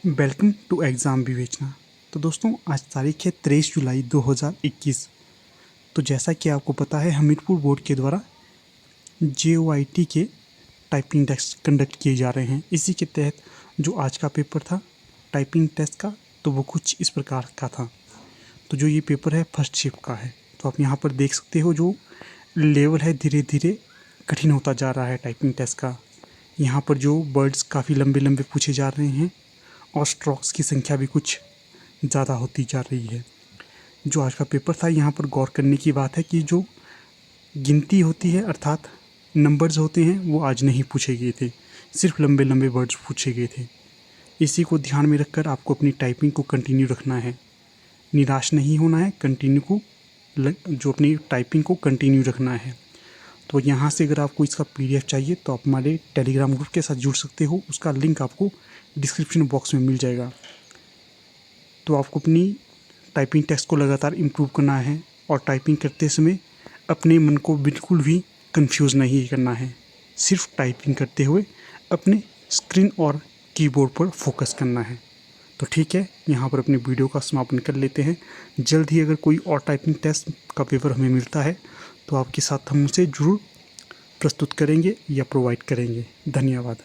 Welcome to exam विवेचना। तो दोस्तों आज तारीख है 23 जुलाई 2021। तो जैसा कि आपको पता है हमीरपुर बोर्ड के द्वारा JOIT के टाइपिंग टेस्ट कंडक्ट किए जा रहे हैं। इसी के तहत जो आज का पेपर था टाइपिंग टेस्ट का, तो वो कुछ इस प्रकार का था। तो जो ये पेपर है फर्स्ट शिफ्ट का है। तो आप यहाँ पर देख सकते हो जो लेवल है धीरे धीरे कठिन होता जा रहा है टाइपिंग टेस्ट का। यहाँ पर जो वर्ड्स काफ़ी लंबे लंबे पूछे जा रहे हैं और स्ट्रोक्स की संख्या भी कुछ ज़्यादा होती जा रही है। जो आज का पेपर था यहाँ पर गौर करने की बात है कि जो गिनती होती है अर्थात नंबर्स होते हैं वो आज नहीं पूछे गए थे, सिर्फ लंबे लंबे वर्ड्स पूछे गए थे। इसी को ध्यान में रखकर आपको अपनी टाइपिंग को कंटिन्यू रखना है, निराश नहीं होना है, जो अपनी टाइपिंग को कंटिन्यू रखना है। तो यहाँ से अगर आपको इसका PDF चाहिए तो आप हमारे टेलीग्राम ग्रुप के साथ जुड़ सकते हो, उसका लिंक आपको डिस्क्रिप्शन बॉक्स में मिल जाएगा। तो आपको अपनी टाइपिंग टेक्स्ट को लगातार इम्प्रूव करना है और टाइपिंग करते समय अपने मन को बिल्कुल भी कंफ्यूज नहीं करना है, सिर्फ टाइपिंग करते हुए अपने स्क्रीन और कीबोर्ड पर फोकस करना है। तो ठीक है, यहाँ पर अपने वीडियो का समापन कर लेते हैं। जल्द ही अगर कोई और टाइपिंग टेस्ट का पेपर हमें मिलता है तो आपके साथ हम उसे ज़रूर प्रस्तुत करेंगे या प्रोवाइड करेंगे। धन्यवाद।